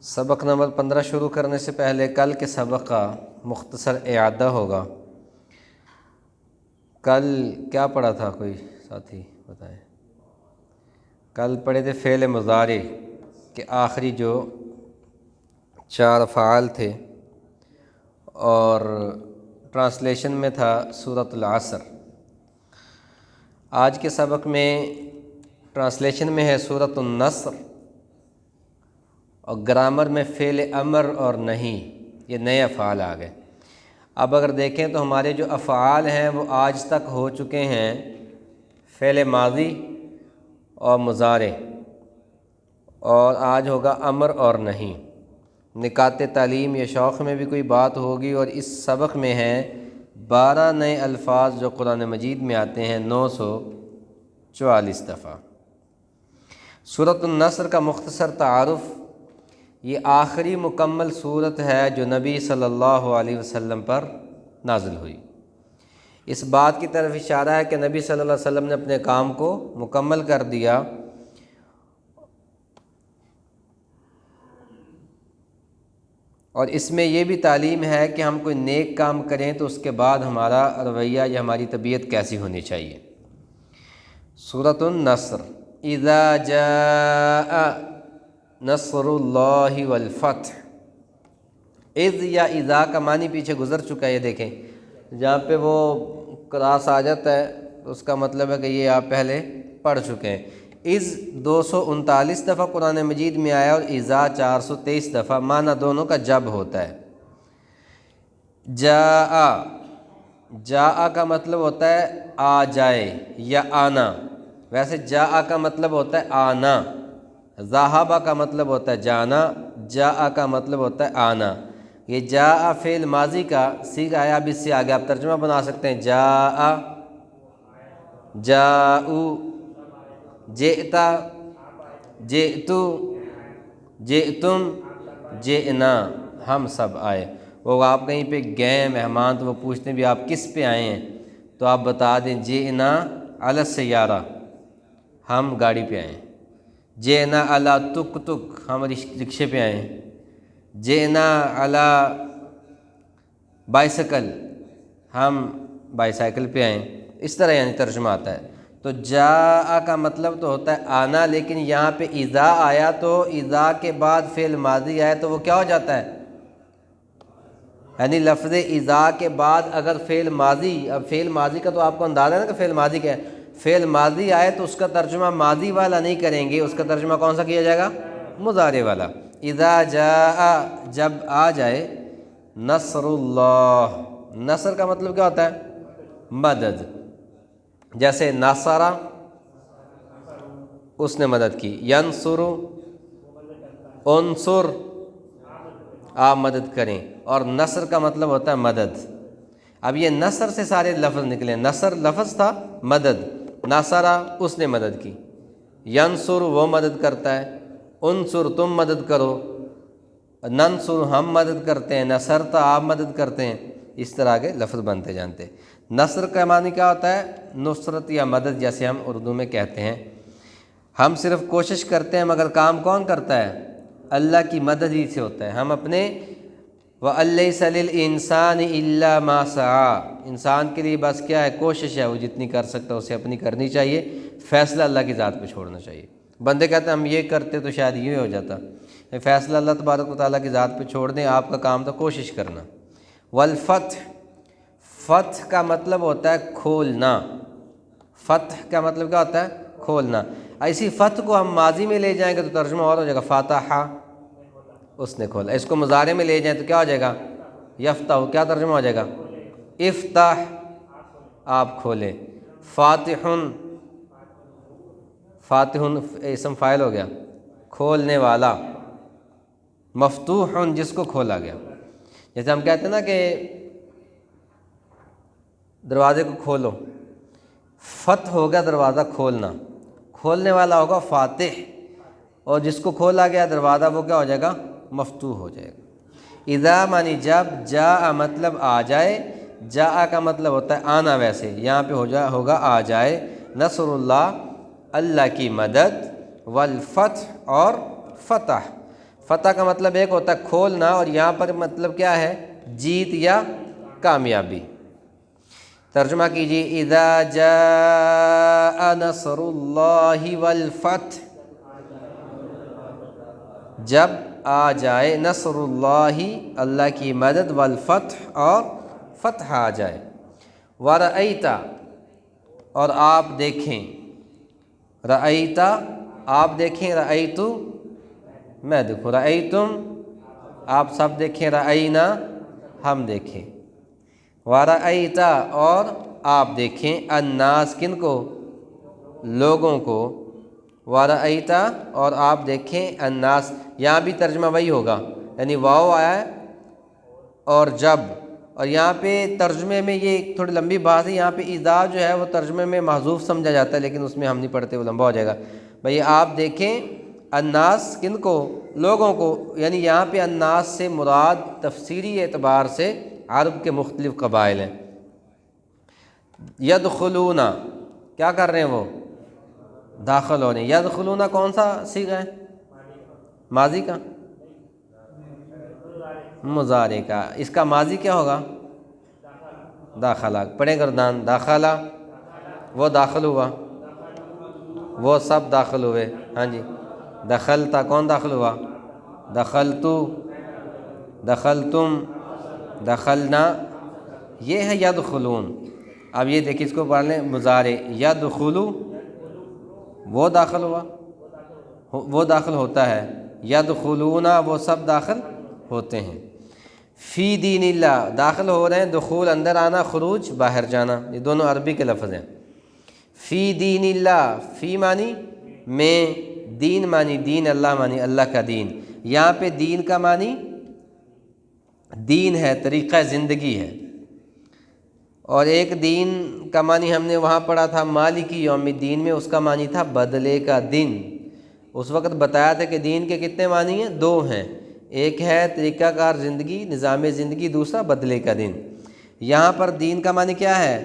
سبق نمبر 15 شروع کرنے سے پہلے کل کے سبق کا مختصر اعادہ ہوگا۔ کل کیا پڑھا تھا، کوئی ساتھی بتائیں؟ کل پڑھے تھے فعل مضارع کے آخری جو 4 افعال تھے، اور ٹرانسلیشن میں تھا سورۃ العصر۔ آج کے سبق میں ٹرانسلیشن میں ہے سورۃ النصر، اور گرامر میں فعل امر اور نہیں، یہ نئے افعال آ گئے۔ اب اگر دیکھیں تو ہمارے جو افعال ہیں وہ آج تک ہو چکے ہیں فعل ماضی اور مضارع، اور آج ہوگا امر اور نہیں۔ نکات تعلیم یا شوق میں بھی کوئی بات ہوگی، اور اس سبق میں ہیں 12 نئے الفاظ جو قرآن مجید میں آتے ہیں 944 دفعہ۔ سورۃ النصر کا مختصر تعارف، یہ آخری مکمل صورت ہے جو نبی صلی اللہ علیہ وسلم پر نازل ہوئی۔ اس بات کی طرف اشارہ ہے کہ نبی صلی اللہ علیہ وسلم نے اپنے کام کو مکمل کر دیا، اور اس میں یہ بھی تعلیم ہے کہ ہم کوئی نیک کام کریں تو اس کے بعد ہمارا رویہ یا ہماری طبیعت کیسی ہونی چاہیے۔ سورۃ النصر، اذا جاء نصر اللہ والفتح۔ اذ یا اذا کا معنی پیچھے گزر چکا ہے، یہ دیکھیں جہاں پہ وہ کراس آ جاتا ہے تو اس کا مطلب ہے کہ یہ آپ پہلے پڑھ چکے ہیں۔ اذ 239 دفعہ قرآن مجید میں آیا، اور اذا 423 دفعہ، معنی دونوں کا جب ہوتا ہے۔ جاء، جاء کا مطلب ہوتا ہے آ جائے یا آنا، ویسے جاء کا مطلب ہوتا ہے آنا۔ ذہبہ کا مطلب ہوتا ہے جانا، جاء کا مطلب ہوتا ہے آنا۔ یہ جاء فعل ماضی کا صیغہ ہے، اب اس سے آگے آپ ترجمہ بنا سکتے ہیں۔ جاء، جاؤ، جئتا، جئتو، جئتم، جئنا، ہم سب آئے۔ وہ آپ کہیں پہ گئے مہمان تو وہ پوچھتے ہیں بھی آپ کس پہ آئے ہیں، تو آپ بتا دیں جئنا علی السیارہ، ہم گاڑی پہ آئے ہیں۔ جئنا علی تک تک، ہم رکشے پہ آئے ہیں۔ جئنا علی بائسیکل، ہم بائسیکل پہ آئے ہیں۔ اس طرح یعنی ترجمہ آتا ہے۔ تو جاء کا مطلب تو ہوتا ہے آنا، لیکن یہاں پہ اذا آیا تو اذا کے بعد فعل ماضی آیا تو وہ کیا ہو جاتا ہے، یعنی لفظ اذا کے بعد اگر فعل ماضی، اب فعل ماضی کا تو آپ کو اندازہ ہے نا کہ فعل ماضی کیا ہے۔ فعل ماضی آئے تو اس کا ترجمہ ماضی والا نہیں کریں گے، اس کا ترجمہ کون سا کیا جائے گا، مضارع والا۔ اذا جاء، جب آ جائے، نصر اللہ، نصر کا مطلب کیا ہوتا ہے، مدد۔ جیسے ناصرہ، اس نے مدد کی۔ ینصر، انصر، آپ مدد کریں، اور نصر کا مطلب ہوتا ہے مدد۔ اب یہ نصر سے سارے لفظ نکلے، نصر لفظ تھا، مدد، ناصرہ اس نے مدد کی، ینصر وہ مدد کرتا ہے، انصر تم مدد کرو، ننصر ہم مدد کرتے ہیں، نصرت آپ مدد کرتے ہیں، اس طرح کے لفظ بنتے جانتے۔ نصر کا معنی کیا ہوتا ہے، نصرت یا مدد، جیسے ہم اردو میں کہتے ہیں۔ ہم صرف کوشش کرتے ہیں، مگر کام کون کرتا ہے، اللہ کی مدد ہی سے ہوتا ہے۔ ہم اپنے وَأَلَّيْسَ لِلْإِنسَانِ إِلَّا مَا سَعَىٰ، انسان کے لیے بس کیا ہے، کوشش ہے، وہ جتنی کر سکتا ہے اسے اپنی کرنی چاہیے، فیصلہ اللہ کی ذات پہ چھوڑنا چاہیے۔ بندے کہتے ہیں ہم یہ کرتے تو شاید یہ ہو جاتا، فیصلہ اللہ تبارک و تعالیٰ کی ذات پہ چھوڑ دیں، آپ کا کام تو کوشش کرنا۔ والفتح، فتح کا مطلب ہوتا ہے کھولنا۔ فتح کا مطلب کیا ہوتا ہے، کھولنا۔ ایسی فتح کو ہم ماضی میں لے جائیں گے تو ترجمہ اور ہو جائے گا فاتح، اس نے کھولا۔ اس کو مضارع میں لے جائیں تو کیا ہو جائے گا، یفتح، کیا ترجمہ ہو جائے گا، افتح، آپ کھولیں۔ فاتح، فاتح اسم فاعل ہو گیا، کھولنے والا۔ مفتوح، جس کو کھولا گیا۔ جیسے ہم کہتے ہیں نا کہ دروازے کو کھولو، فتح ہوگا دروازہ کھولنا، کھولنے والا ہوگا فاتح، اور جس کو کھولا گیا دروازہ وہ کیا ہو جائے گا، مفتوح ہو جائے گا۔ اذا معنی جب، جاء مطلب آ جائے، جاء کا مطلب ہوتا ہے آنا، ویسے یہاں پہ ہوگا آ جائے۔ نصر اللہ، اللہ کی مدد، والفتح اور فتح۔ فتح کا مطلب ایک ہوتا ہے کھولنا، اور یہاں پر مطلب کیا ہے؟ جیت یا کامیابی۔ ترجمہ کیجیے، اذا جاء نصر اللہ والفتح، جب آ جائے نصر اللہ، اللہ کی مدد، والفتح، اور فتح آ جائے، ورأیت، اور آپ دیکھیں، رأیت آپ دیکھیں، رأیتو میں دیکھوں، رأیتم آپ سب دیکھیں، رأینا ہم دیکھیں، ورأیت اور آپ دیکھیں، الناس کن کو؟ لوگوں کو، ورأیت اور آپ دیکھیں، الناس، یہاں بھی ترجمہ وہی ہوگا، یعنی واو آیا ہے اور جب، اور یہاں پہ ترجمے میں یہ ایک تھوڑی لمبی بات ہے، یہاں پہ اذا جو ہے وہ ترجمے میں محذوف سمجھا جاتا ہے، لیکن اس میں ہم نہیں پڑھتے، وہ لمبا ہو جائے گا۔ بھئی آپ دیکھیں الناس کن کو؟ لوگوں کو، یعنی یہاں پہ الناس سے مراد تفسیری اعتبار سے عرب کے مختلف قبائل ہیں۔ یدخلون کیا کر رہے ہیں؟ وہ داخل ہو رہے ہیں۔ یدخلون کون سا صیغہ ہے؟ ماضی کا، مضارع کا، اس کا ماضی کیا ہوگا؟ داخلہ، پڑھیں گردان، داخلہ، وہ داخل ہوا، وہ سب داخل ہوئے، ہاں جی۔ دخلتا کون داخل ہوا؟ دخلتو، دخلتم، دخلنا، یہ ہے یدخلون۔ اب یہ دیکھیں، اس کو پڑھ لیں، مضارع یدخلو، وہ داخل ہوا، وہ داخل ہوتا ہے، یدخلون وہ سب داخل ہوتے ہیں۔ فی دین اللہ داخل ہو رہے ہیں، دخول اندر آنا، خروج باہر جانا، یہ دونوں عربی کے لفظ ہیں۔ فی دین اللہ، فی معنی میں، دین معنی دین، اللہ معنی اللہ کا دین۔ یہاں پہ دین کا معنی دین ہے، طریقہ زندگی ہے، اور ایک دین کا معنی ہم نے وہاں پڑھا تھا مالکی یوم الدین میں، اس کا معنی تھا بدلے کا دن۔ اس وقت بتایا تھا کہ دین کے کتنے معنی ہیں؟ دو ہیں، ایک ہے طریقہ کار زندگی، نظام زندگی، دوسرا بدلے کا دن۔ یہاں پر دین کا معنی کیا ہے؟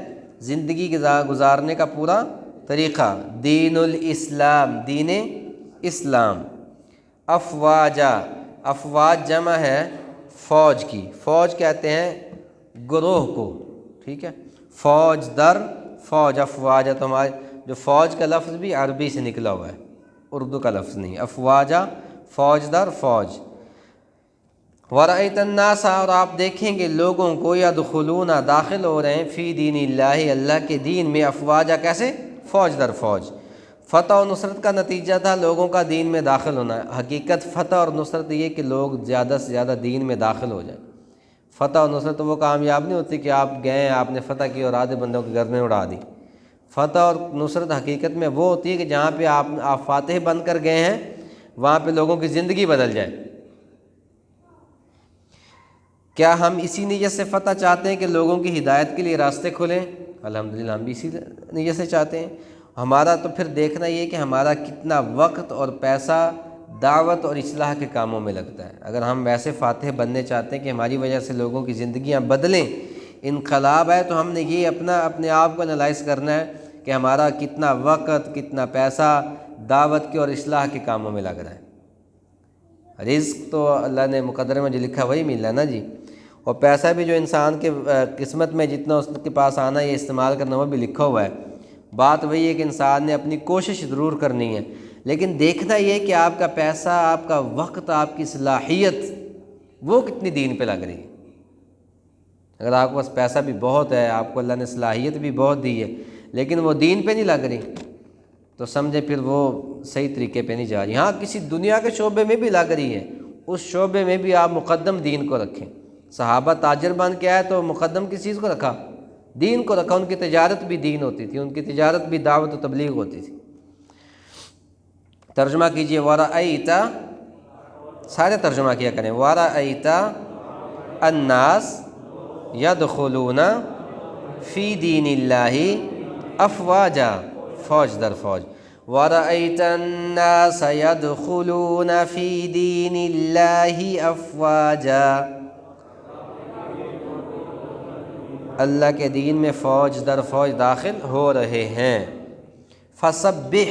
زندگی گزارنے کا پورا طریقہ، دین الاسلام، دین اسلام۔ افواجا، افواج جمع ہے فوج کی، فوج کہتے ہیں گروہ کو، ٹھیک ہے، فوج در فوج، افواجا، تو ہمارے جو فوج کا لفظ بھی عربی سے نکلا ہوا ہے، اردو کا لفظ نہیں، افواجا فوج در فوج۔ ورأیت الناس اور آپ دیکھیں گے لوگوں کو، یدخلون داخل ہو رہے ہیں، فی دین اللہ اللہ کے دین میں، افواجا کیسے؟ فوج در فوج۔ فتح و نصرت کا نتیجہ تھا لوگوں کا دین میں داخل ہونا، حقیقت فتح اور نصرت یہ کہ لوگ زیادہ سے زیادہ دین میں داخل ہو جائیں۔ فتح و نصرت وہ کامیاب نہیں ہوتی کہ آپ گئے، آپ نے فتح کی اور آدھے بندوں کی گردنیں اڑا دی۔ فتح اور نصرت حقیقت میں وہ ہوتی ہے کہ جہاں پہ آپ فاتح بن کر گئے ہیں، وہاں پہ لوگوں کی زندگی بدل جائے۔ کیا ہم اسی نیت سے فتح چاہتے ہیں کہ لوگوں کی ہدایت کے لیے راستے کھلیں؟ الحمدللہ ہم بھی اسی نیت سے چاہتے ہیں۔ ہمارا تو پھر دیکھنا یہ کہ ہمارا کتنا وقت اور پیسہ دعوت اور اصلاح کے کاموں میں لگتا ہے۔ اگر ہم ویسے فاتح بننے چاہتے ہیں کہ ہماری وجہ سے لوگوں کی زندگیاں بدلیں، انقلاب ہے، تو ہم نے یہ اپنے آپ کو انالائز کرنا ہے کہ ہمارا کتنا وقت، کتنا پیسہ دعوت کے اور اصلاح کے کاموں میں لگ رہا ہے۔ رزق تو اللہ نے مقدر میں جو لکھا وہی مل رہا ہے نا جی، اور پیسہ بھی جو انسان کے قسمت میں جتنا اس کے پاس آنا ہے، یہ استعمال کرنا، وہ بھی لکھا ہوا ہے۔ بات وہی ہے کہ انسان نے اپنی کوشش ضرور کرنی ہے، لیکن دیکھنا یہ کہ آپ کا پیسہ، آپ کا وقت، آپ کی صلاحیت وہ کتنی دین پہ لگ رہی ہے۔ اگر آپ کے پاس پیسہ بھی بہت ہے، آپ کو اللہ نے صلاحیت بھی بہت دی ہے، لیکن وہ دین پہ نہیں لگ رہی، تو سمجھے پھر وہ صحیح طریقے پہ نہیں جا رہی۔ ہاں کسی دنیا کے شعبے میں بھی لگ رہی ہے، اس شعبے میں بھی آپ مقدم دین کو رکھیں۔ صحابہ تاجر بن کے آئے تو مقدم کس چیز کو رکھا؟ دین کو رکھا۔ ان کی تجارت بھی دین ہوتی تھی، ان کی تجارت بھی دعوت و تبلیغ ہوتی تھی۔ ترجمہ کیجئے، ورأیت، سارے ترجمہ کیا کریں، ورأیت الناس یدخلون فی دین اللہ افواجا، فوج در فوج۔ ورأیت الناس یدخلون فی دین اللہ افواجا، اللہ کے دین میں فوج در فوج داخل ہو رہے ہیں۔ فسبح،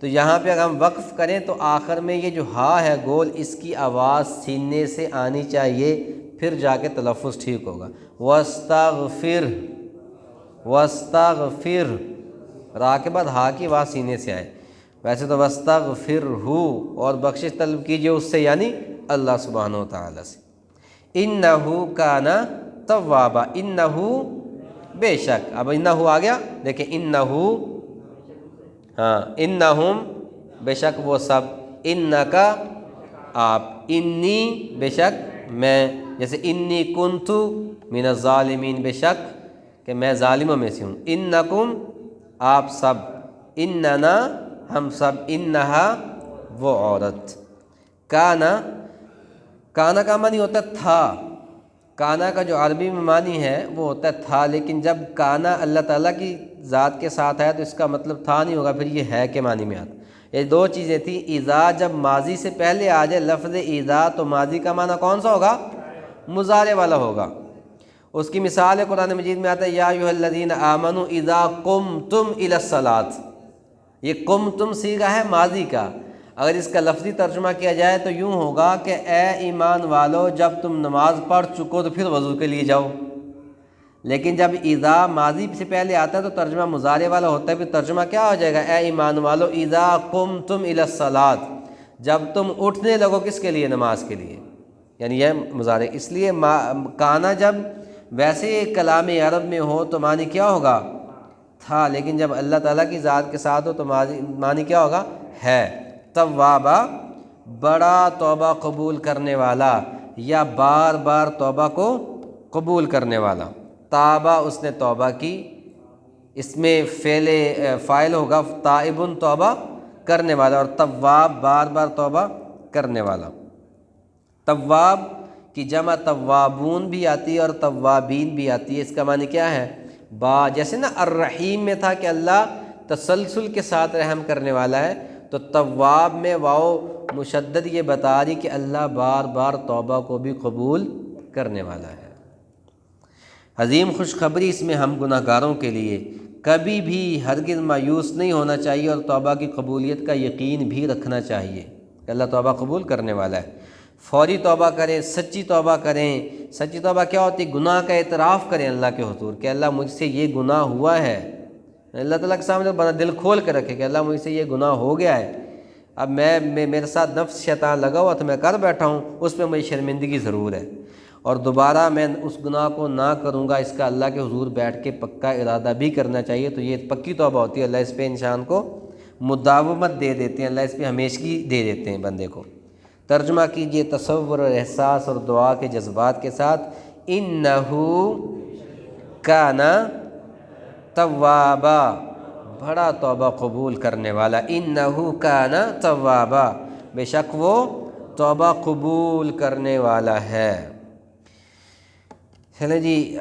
تو یہاں پہ اگر ہم وقف کریں تو آخر میں یہ جو ہا ہے گول، اس کی آواز سینے سے آنی چاہیے، پھر جا کے تلفظ ٹھیک ہوگا۔ واستغفر، واستغفر، را کے بعد ہا کی آواز سینے سے آئے۔ ویسے تو واستغفرہ، اور بخشش طلب کیجئے اس سے، یعنی اللہ سبحانہ و تعالیٰ سے۔ انہ کان توابا، انہ بے شک، اب انہ آ گیا، دیکھیں انہ، ہاں انہم بے شک وہ سب، انکا آپ، انی بے شک میں، جیسے انی کنتو من الظالمین بے شک کہ میں ظالموں میں سے ہوں، انکم آپ سب، اننا ہم سب، انہا وہ عورت، کانا، کانا کا معنی ہوتا ہے تھا، کانا کا جو عربی میں معنی ہے وہ ہوتا ہے تھا، لیکن جب کانا اللہ تعالیٰ کی ذات کے ساتھ ہے تو اس کا مطلب تھا نہیں ہوگا، پھر یہ ہے کے معنی میں آتا۔ یہ دو چیزیں تھیں، اذا جب ماضی سے پہلے آ جائے لفظ اذا تو ماضی کا معنی کون سا ہوگا؟ مضارع والا ہوگا۔ اس کی مثال ہے قرآن مجید میں آتا ہے یا ایھا الذین آمنوا اذا قمتم الی الصلاۃ، یہ قمتم صیغہ ہے ماضی کا، اگر اس کا لفظی ترجمہ کیا جائے تو یوں ہوگا کہ اے ایمان والو جب تم نماز پڑھ چکو تو پھر وضو کے لیے جاؤ۔ لیکن جب اذا ماضی سے پہلے آتا ہے تو ترجمہ مضارع والا ہوتا ہے، پھر ترجمہ کیا ہو جائے گا؟ اے ایمان والو اذا قمتم الی الصلاۃ، جب تم اٹھنے لگو کس کے لیے؟ نماز کے لیے، یعنی یہ مضارع۔ اس لیے کانا جب ویسے کلام عرب میں ہو تو معنی کیا ہوگا؟ تھا، لیکن جب اللہ تعالیٰ کی ذات کے ساتھ ہو تو معنی کیا ہوگا؟ ہے۔ توابا بڑا توبہ قبول کرنے والا، یا بار بار توبہ کو قبول کرنے والا۔ تابہ اس نے توبہ کی، اس میں فاعل ہوگا تائبن توبہ کرنے والا، اور تواب بار بار توبہ کرنے والا۔ تواب کی جمع توابون بھی آتی ہے اور توابین بھی آتی ہے، اس کا معنی کیا ہے؟ جیسے نا الرحیم میں تھا کہ اللہ تسلسل کے ساتھ رحم کرنے والا ہے، تو تواب میں واو مشدد یہ بتا رہی کہ اللہ بار بار توبہ کو بھی قبول کرنے والا ہے۔ عظیم خوشخبری اس میں ہم گناہ گاروں کے لیے، کبھی بھی ہرگز مایوس نہیں ہونا چاہیے اور توبہ کی قبولیت کا یقین بھی رکھنا چاہیے کہ اللہ توبہ قبول کرنے والا ہے۔ فوری توبہ کریں، سچی توبہ کریں۔ سچی توبہ کیا ہوتی ہے؟ گناہ کا اعتراف کریں اللہ کے حضور کہ اللہ مجھ سے یہ گناہ ہوا ہے، اللہ تعالیٰ کے سامنے بندہ دل کھول کے رکھے کہ اللہ مجھ سے یہ گناہ ہو گیا ہے، اب میرے ساتھ نفس شیطان لگا ہوا تو میں کر بیٹھا ہوں، اس میں مجھے شرمندگی ضرور ہے، اور دوبارہ میں اس گناہ کو نہ کروں گا، اس کا اللہ کے حضور بیٹھ کے پکا ارادہ بھی کرنا چاہیے۔ تو یہ پکی توبہ ہوتی ہے، اللہ اس پہ انسان کو مداومت دے دیتے ہیں، اللہ اس پہ ہمیشگی دے دیتے ہیں بندے کو۔ ترجمہ کیجئے تصور اور احساس اور دعا کے جذبات کے ساتھ، انہو کان توابا، بڑا توبہ قبول کرنے والا، انہو کان توابا، بے شک وہ توبہ قبول کرنے والا ہے۔ چلیں جی۔